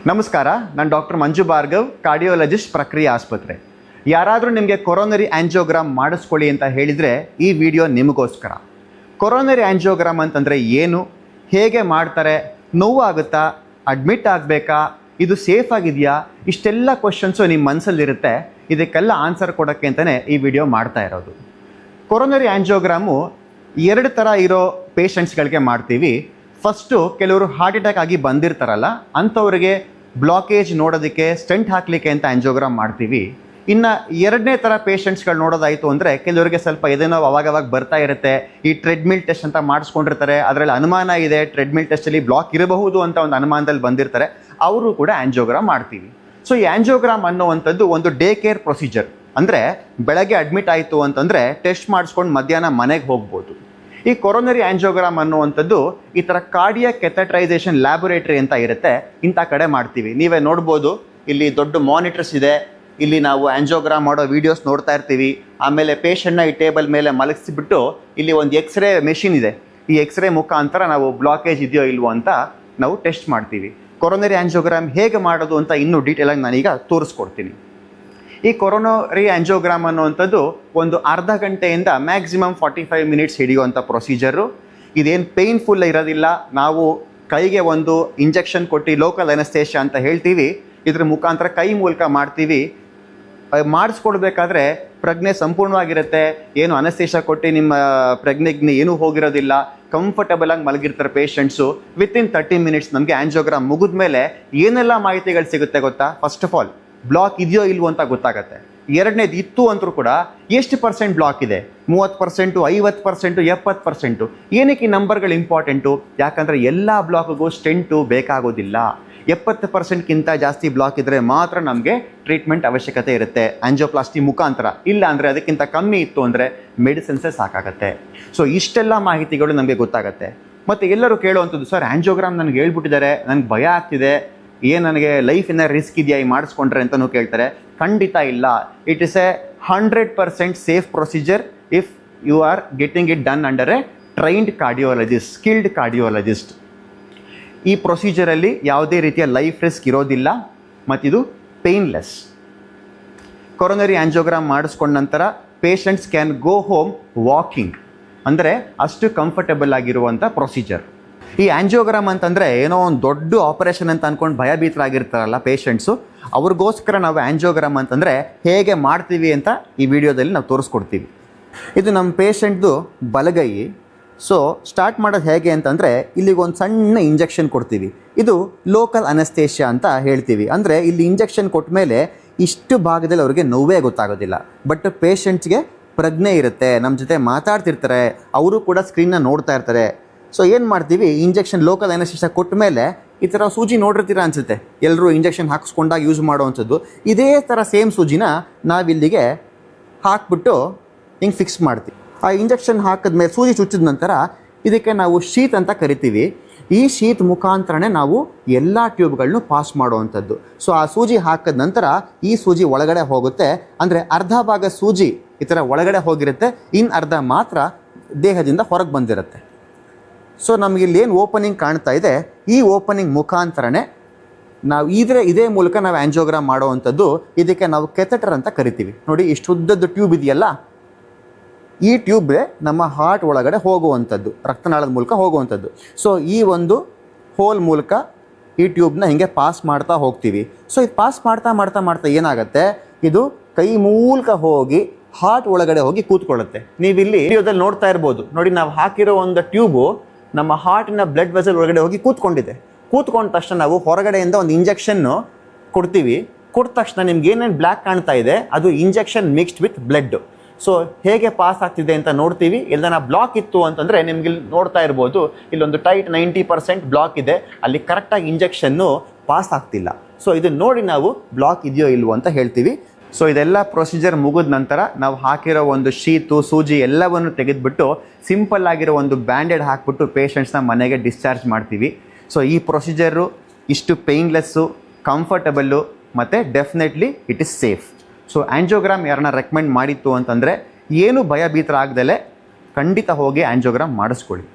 ನಮಸ್ಕಾರ, ನಾನು ಡಾಕ್ಟರ್ ಮಂಜು ಭಾರ್ಗವ್, ಕಾರ್ಡಿಯೋಲಜಿಸ್ಟ್, ಪ್ರಕ್ರಿಯೆ ಆಸ್ಪತ್ರೆ. ಯಾರಾದರೂ ನಿಮಗೆ ಕೊರೋನರಿ ಆಂಜಿಯೋಗ್ರಾಮ್ ಮಾಡಿಸ್ಕೊಳ್ಳಿ ಅಂತ ಹೇಳಿದರೆ ಈ ವಿಡಿಯೋ ನಿಮಗೋಸ್ಕರ. ಕೊರೋನರಿ ಆಂಜಿಯೋಗ್ರಾಮ್ ಅಂತಂದರೆ ಏನು, ಹೇಗೆ ಮಾಡ್ತಾರೆ, ನೋವು ಆಗುತ್ತಾ, ಅಡ್ಮಿಟ್ ಆಗಬೇಕಾ, ಇದು ಸೇಫ್ ಆಗಿದೆಯಾ, ಇಷ್ಟೆಲ್ಲ ಕ್ವಶನ್ಸು ನಿಮ್ಮ ಮನಸ್ಸಲ್ಲಿರುತ್ತೆ. ಇದಕ್ಕೆಲ್ಲ ಆನ್ಸರ್ ಕೊಡೋಕ್ಕೆ ಅಂತಲೇ ಈ ವಿಡಿಯೋ ಮಾಡ್ತಾ ಇರೋದು. ಕೊರೋನರಿ ಆಂಜಿಯೋಗ್ರಾಮು ಎರಡು ಥರ ಇರೋ ಪೇಷಂಟ್ಸ್ಗಳಿಗೆ ಮಾಡ್ತೀವಿ. ಫಸ್ಟು ಕೆಲವರು ಹಾರ್ಟ್ ಅಟ್ಯಾಕ್ ಆಗಿ ಬಂದಿರ್ತಾರಲ್ಲ, ಅಂಥವ್ರಿಗೆ ಬ್ಲಾಕೇಜ್ ನೋಡೋದಕ್ಕೆ ಸ್ಟೆಂಟ್ ಹಾಕಲಿಕ್ಕೆ ಅಂತ ಆಂಜಿಯೋಗ್ರಾಮ್ ಮಾಡ್ತೀವಿ. ಇನ್ನು ಎರಡನೇ ಥರ ಪೇಷಂಟ್ಸ್ಗಳು ನೋಡೋದಾಯಿತು ಅಂದರೆ ಕೆಲವರಿಗೆ ಸ್ವಲ್ಪ ಎದೇನೋ ಅವಾಗವಾಗ ಬರ್ತಾ ಇರುತ್ತೆ. ಈ ಟ್ರೆಡ್ಮಿಲ್ ಟೆಸ್ಟ್ ಅಂತ ಮಾಡಿಸ್ಕೊಂಡಿರ್ತಾರೆ, ಅದರಲ್ಲಿ ಅನುಮಾನ ಇದೆ ಟ್ರೆಡ್ಮಿಲ್ ಟೆಸ್ಟಲ್ಲಿ ಬ್ಲಾಕ್ ಇರಬಹುದು ಅಂತ ಒಂದು ಅನುಮಾನದಲ್ಲಿ ಬಂದಿರ್ತಾರೆ, ಅವರು ಕೂಡ ಆಂಜಿಯೋಗ್ರಾಮ್ ಮಾಡ್ತೀವಿ. ಸೊ ಈ ಆಂಜಿಯೋಗ್ರಾಮ್ ಅನ್ನುವಂಥದ್ದು ಒಂದು ಡೇ ಕೇರ್ ಪ್ರೊಸೀಜರ್. ಅಂದರೆ ಬೆಳಗ್ಗೆ ಅಡ್ಮಿಟ್ ಆಯಿತು ಅಂತಂದರೆ ಟೆಸ್ಟ್ ಮಾಡಿಸ್ಕೊಂಡು ಮಧ್ಯಾಹ್ನ ಮನೆಗೆ ಹೋಗ್ಬೋದು. ಈ ಕೊರೋನರಿ ಆಂಜಿಯೋಗ್ರಾಮ್ ಅನ್ನುವಂಥದ್ದು ಈ ಥರ ಕಾರ್ಡಿಯಾಕ್ ಕೆಥೆಟ್ರೈಸೇಷನ್ ಲ್ಯಾಬೊರೇಟರಿ ಅಂತ ಇರುತ್ತೆ, ಇಂಥ ಕಡೆ ಮಾಡ್ತೀವಿ. ನೀವೇ ನೋಡ್ಬೋದು, ಇಲ್ಲಿ ದೊಡ್ಡ ಮಾನಿಟರ್ಸ್ ಇದೆ. ಇಲ್ಲಿ ನಾವು ಆಂಜಿಯೋಗ್ರಾಮ್ ಮಾಡೋ ವೀಡಿಯೋಸ್ ನೋಡ್ತಾ ಇರ್ತೀವಿ. ಆಮೇಲೆ ಪೇಷಂಟ್ನ ಈ ಟೇಬಲ್ ಮೇಲೆ ಮಲಗಿಸಿಬಿಟ್ಟು ಇಲ್ಲಿ ಒಂದು ಎಕ್ಸ್ರೇ ಮೆಷಿನ್ ಇದೆ. ಈ ಎಕ್ಸ್ರೇ ಮುಖಾಂತರ ನಾವು ಬ್ಲಾಕೇಜ್ ಇದೆಯೋ ಇಲ್ವೋ ಅಂತ ನಾವು ಟೆಸ್ಟ್ ಮಾಡ್ತೀವಿ. ಕೊರೋನರಿ ಆಂಜಿಯೋಗ್ರಾಮ್ ಹೇಗೆ ಮಾಡೋದು ಅಂತ ಇನ್ನೂ ಡೀಟೇಲಾಗಿ ನಾನೀಗ ತೋರಿಸ್ಕೊಡ್ತೀನಿ. ಈ ಕೊರೋನರಿ ಆಂಜಿಯೋಗ್ರಾಮ್ ಅನ್ನುವಂಥದ್ದು ಒಂದು ಅರ್ಧ ಗಂಟೆಯಿಂದ ಮ್ಯಾಕ್ಸಿಮಮ್ 45 ಮಿನಿಟ್ಸ್ ಹಿಡಿಯುವಂಥ ಪ್ರೊಸೀಜರು. ಇದೇನು ಪೇಯ್ನ್ಫುಲ್ ಇರೋದಿಲ್ಲ. ನಾವು ಕೈಗೆ ಒಂದು ಇಂಜೆಕ್ಷನ್ ಕೊಟ್ಟು ಲೋಕಲ್ ಅನಸ್ತೇಷಿಯಾ ಅಂತ ಹೇಳ್ತೀವಿ, ಇದ್ರ ಮುಖಾಂತರ ಕೈ ಮೂಲಕ ಮಾಡ್ತೀವಿ. ಮಾಡಿಸ್ಕೊಡ್ಬೇಕಾದ್ರೆ ಪ್ರಜ್ಞೆ ಸಂಪೂರ್ಣವಾಗಿರುತ್ತೆ. ಏನು ಅನಸ್ತೇಷಿಯಾ ಕೊಟ್ಟು ನಿಮ್ಮ ಪ್ರಜ್ಞೆಗೆ ಏನೂ ಹೋಗಿರೋದಿಲ್ಲ. ಕಂಫರ್ಟಬಲ್ ಆಗಿ ಮಲಗಿರ್ತಾರೆ ಪೇಷಂಟ್ಸು. ವಿತಿನ್ 30 ಮಿನಿಟ್ಸ್ ನಮಗೆ ಆಂಜಿಯೋಗ್ರಾಮ್ ಮುಗಿದ ಮೇಲೆ ಏನೆಲ್ಲ ಮಾಹಿತಿಗಳು ಸಿಗುತ್ತೆ ಗೊತ್ತಾ? ಫಸ್ಟ್ ಆಫ್ ಆಲ್ ಬ್ಲಾಕ್ ಇದೆಯೋ ಇಲ್ವೋ ಅಂತ ಗೊತ್ತಾಗತ್ತೆ. ಎರಡನೇದು ಇತ್ತು ಅಂದರೂ ಕೂಡ ಎಷ್ಟು ಪರ್ಸೆಂಟ್ ಬ್ಲಾಕ್ ಇದೆ, 30%, 50%, 70%. ಏನಕ್ಕೆ ಈ ನಂಬರ್ಗಳು ಇಂಪಾರ್ಟೆಂಟು? ಯಾಕಂದರೆ ಎಲ್ಲ ಬ್ಲಾಕ್ಗೂ ಸ್ಟೆಂಟು ಬೇಕಾಗೋದಿಲ್ಲ. 70%ಗಿಂತ ಜಾಸ್ತಿ ಬ್ಲಾಕ್ ಇದ್ದರೆ ಮಾತ್ರ ನಮಗೆ ಟ್ರೀಟ್ಮೆಂಟ್ ಅವಶ್ಯಕತೆ ಇರುತ್ತೆ ಆಂಜಿಯೋಪ್ಲಾಸ್ಟಿ ಮುಖಾಂತರ. ಇಲ್ಲ ಅಂದರೆ ಅದಕ್ಕಿಂತ ಕಮ್ಮಿ ಇತ್ತು ಅಂದರೆ ಮೆಡಿಸಿನ್ಸೇ ಸಾಕಾಗತ್ತೆ. ಸೊ ಇಷ್ಟೆಲ್ಲ ಮಾಹಿತಿಗಳು ನಮಗೆ ಗೊತ್ತಾಗತ್ತೆ. ಮತ್ತು ಎಲ್ಲರೂ ಕೇಳುವಂಥದ್ದು, ಸರ್ ಆಂಜಿಯೋಗ್ರಾಮ್ ನನಗೆ ಹೇಳ್ಬಿಟ್ಟಿದ್ದಾರೆ, ನನಗೆ ಭಯ ಆಗ್ತಿದೆ, ಏನು ನನಗೆ ಲೈಫಿನ ರಿಸ್ಕ್ ಇದೆಯಾ ಈ ಮಾಡಿಸ್ಕೊಂಡ್ರೆ ಅಂತಲೂ ಕೇಳ್ತಾರೆ. ಖಂಡಿತ ಇಲ್ಲ. It is a 100% safe procedure if you are getting it done under a trained cardiologist, skilled cardiologist. ಈ ಪ್ರೊಸೀಜರಲ್ಲಿ ಯಾವುದೇ ರೀತಿಯ ಲೈಫ್ ರಿಸ್ಕ್ ಇರೋದಿಲ್ಲ ಮತ್ತಿದು ಪೇನ್ಲೆಸ್. ಕೊರೋನರಿ ಆಂಜಿಯೋಗ್ರಾಮ್ ಮಾಡಿಸ್ಕೊಂಡ ನಂತರ patients can go home walking. ಅಂದರೆ ಅಷ್ಟು ಕಂಫರ್ಟಬಲ್ ಆಗಿರುವಂಥ ಪ್ರೊಸೀಜರ್. ಈ ಆಂಜಿಯೋಗ್ರಾಮ್ ಅಂತಂದರೆ ಏನೋ ಒಂದು ದೊಡ್ಡ ಆಪರೇಷನ್ ಅಂತ ಅಂದ್ಕೊಂಡು ಭಯಭೀತರಾಗಿರ್ತಾರಲ್ಲ ಪೇಷಂಟ್ಸು, ಅವ್ರಿಗೋಸ್ಕರ ನಾವು ಆಂಜಿಯೋಗ್ರಾಮ್ ಅಂತಂದರೆ ಹೇಗೆ ಮಾಡ್ತೀವಿ ಅಂತ ಈ ವಿಡಿಯೋದಲ್ಲಿ ನಾವು ತೋರಿಸ್ಕೊಡ್ತೀವಿ. ಇದು ನಮ್ಮ ಪೇಷಂಟ್ದು ಬಲಗೈ. ಸೊ ಸ್ಟಾರ್ಟ್ ಮಾಡೋದು ಹೇಗೆ ಅಂತಂದರೆ ಇಲ್ಲಿಗೊಂದು ಸಣ್ಣ ಇಂಜೆಕ್ಷನ್ ಕೊಡ್ತೀವಿ. ಇದು ಲೋಕಲ್ ಅನಸ್ತೇಷಿಯಾ ಅಂತ ಹೇಳ್ತೀವಿ. ಅಂದರೆ ಇಲ್ಲಿ ಇಂಜೆಕ್ಷನ್ ಕೊಟ್ಟ ಮೇಲೆ ಇಷ್ಟು ಭಾಗದಲ್ಲಿ ಅವ್ರಿಗೆ ನೋವೇ ಗೊತ್ತಾಗೋದಿಲ್ಲ. ಬಟ್ ಪೇಷಂಟ್ಸ್ಗೆ ಪ್ರಜ್ಞೆ ಇರುತ್ತೆ, ನಮ್ಮ ಜೊತೆ ಮಾತಾಡ್ತಿರ್ತಾರೆ, ಅವರು ಕೂಡ ಸ್ಕ್ರೀನ್ನ ನೋಡ್ತಾ ಇರ್ತಾರೆ. ಸೊ ಏನು ಮಾಡ್ತೀವಿ, ಇಂಜೆಕ್ಷನ್ ಲೋಕಲ್ ಅನಸ್ತೇಷಿಯಾ ಕೊಟ್ಟ ಮೇಲೆ ಈ ಥರ ಸೂಜಿ ನೋಡಿರ್ತೀರ ಅನಿಸುತ್ತೆ, ಎಲ್ಲರೂ ಇಂಜೆಕ್ಷನ್ ಹಾಕಿಸ್ಕೊಂಡಾಗ ಯೂಸ್ ಮಾಡೋವಂಥದ್ದು. ಇದೇ ಥರ ಸೇಮ್ ಸೂಜಿನ ನಾವಿಲ್ಲಿಗೆ ಹಾಕ್ಬಿಟ್ಟು ಹಿಂಗೆ ಫಿಕ್ಸ್ ಮಾಡ್ತೀವಿ. ಆ ಇಂಜೆಕ್ಷನ್ ಹಾಕಿದ್ಮೇಲೆ ಸೂಜಿ ಚುಚ್ಚಿದ ನಂತರ ಇದಕ್ಕೆ ನಾವು ಶೀತ್ ಅಂತ ಕರಿತೀವಿ. ಈ ಶೀತ್ ಮುಖಾಂತರನೇ ನಾವು ಎಲ್ಲ ಟ್ಯೂಬ್ಗಳನ್ನೂ ಪಾಸ್ ಮಾಡುವಂಥದ್ದು. ಸೊ ಆ ಸೂಜಿ ಹಾಕಿದ ನಂತರ ಈ ಸೂಜಿ ಒಳಗಡೆ ಹೋಗುತ್ತೆ. ಅಂದರೆ ಅರ್ಧ ಭಾಗ ಸೂಜಿ ಈ ಥರ ಒಳಗಡೆ ಹೋಗಿರುತ್ತೆ, ಇನ್ನು ಅರ್ಧ ಮಾತ್ರ ದೇಹದಿಂದ ಹೊರಗೆ ಬಂದಿರುತ್ತೆ. ಸೊ ನಮಗಿಲ್ಲಿ ಏನು ಓಪನಿಂಗ್ ಕಾಣ್ತಾ ಇದೆ, ಈ ಓಪನಿಂಗ್ ಮುಖಾಂತರನೇ ನಾವು ಇದೇ ಮೂಲಕ ನಾವು ಆಂಜಿಯೋಗ್ರಾಮ್ ಮಾಡೋವಂಥದ್ದು. ಇದಕ್ಕೆ ನಾವು ಕೆಥೆಟರ್ ಅಂತ ಕರಿತೀವಿ. ನೋಡಿ, ಇಷ್ಟು ಉದ್ದದ್ದು ಟ್ಯೂಬ್ ಇದೆಯಲ್ಲ, ಈ ಟ್ಯೂಬೇ ನಮ್ಮ ಹಾರ್ಟ್ ಒಳಗಡೆ ಹೋಗುವಂಥದ್ದು, ರಕ್ತನಾಳದ ಮೂಲಕ ಹೋಗುವಂಥದ್ದು. ಸೊ ಈ ಒಂದು ಹೋಲ್ ಮೂಲಕ ಈ ಟ್ಯೂಬ್ನ ಹಿಂಗೆ ಪಾಸ್ ಮಾಡ್ತಾ ಹೋಗ್ತೀವಿ. ಸೊ ಇದು ಪಾಸ್ ಮಾಡ್ತಾ ಮಾಡ್ತಾ ಮಾಡ್ತಾ ಏನಾಗುತ್ತೆ, ಇದು ಕೈ ಮೂಲಕ ಹೋಗಿ ಹಾರ್ಟ್ ಒಳಗಡೆ ಹೋಗಿ ಕೂತ್ಕೊಳ್ಳುತ್ತೆ. ನೀವಿಲ್ಲಿ ವಿಡಿಯೋದಲ್ಲಿ ನೋಡ್ತಾ ಇರ್ಬೋದು. ನೋಡಿ, ನಾವು ಹಾಕಿರೋ ಒಂದು ಟ್ಯೂಬು ನಮ್ಮ ಹಾರ್ಟಿನ ಬ್ಲಡ್ ವೆಸಲ್ ಒಳಗಡೆ ಹೋಗಿ ಕೂತ್ಕೊಂಡಿದೆ. ಕೂತ್ಕೊಂಡ ತಕ್ಷಣ ನಾವು ಹೊರಗಡೆಯಿಂದ ಒಂದು ಇಂಜೆಕ್ಷನ್ನು ಕೊಡ್ತೀವಿ. ಕೊಟ್ಟ ತಕ್ಷಣ ನಿಮ್ಗೆ ಏನೇನು ಬ್ಲ್ಯಾಕ್ ಕಾಣ್ತಾ ಇದೆ ಅದು injection mixed with blood. So ಹೇಗೆ ಪಾಸ್ ಆಗ್ತಿದೆ ಅಂತ ನೋಡ್ತೀವಿ. ಎಲ್ಲನ ಬ್ಲಾಕ್ ಇತ್ತು ಅಂತಂದರೆ ನಿಮ್ಗೆ ಇಲ್ಲಿ ನೋಡ್ತಾ ಇರ್ಬೋದು, ಇಲ್ಲೊಂದು ಟೈಟ್ 90% ಬ್ಲಾಕ್ ಇದೆ, ಅಲ್ಲಿ ಕರೆಕ್ಟಾಗಿ ಇಂಜೆಕ್ಷನ್ನು ಪಾಸ್ ಆಗ್ತಿಲ್ಲ. ಸೊ ಇದನ್ನು ನೋಡಿ ನಾವು ಬ್ಲಾಕ್ ಇದೆಯೋ ಇಲ್ವೋ ಅಂತ ಹೇಳ್ತೀವಿ. ಸೊ ಇದೆಲ್ಲ ಪ್ರೊಸೀಜರ್ ಮುಗಿದ ನಂತರ ನಾವು ಹಾಕಿರೋ ಒಂದು ಶೀತು, ಸೂಜಿ ಎಲ್ಲವನ್ನು ತೆಗೆದುಬಿಟ್ಟು ಸಿಂಪಲ್ ಆಗಿರೋ ಒಂದು ಬ್ಯಾಂಡೇಡ್ ಹಾಕ್ಬಿಟ್ಟು ಪೇಷಂಟ್ಸ್ನ ಮನೆಗೆ ಡಿಸ್ಚಾರ್ಜ್ ಮಾಡ್ತೀವಿ. ಸೊ ಈ ಪ್ರೊಸೀಜರು ಇಷ್ಟು ಪೇಯ್ನ್ಲೆಸ್ಸು, ಕಂಫರ್ಟಬಲ್ಲು ಮತ್ತು definitely it is safe. So angiogram ಯಾರನ್ನ ರೆಕಮೆಂಡ್ ಮಾಡಿತ್ತು ಅಂತಂದರೆ ಏನು ಭಯಭೀತರಾಗದಲೇ ಖಂಡಿತ ಹೋಗಿ ಆಂಜಿಯೋಗ್ರಾಮ್ ಮಾಡಿಸ್ಕೊಳ್ಳಿ.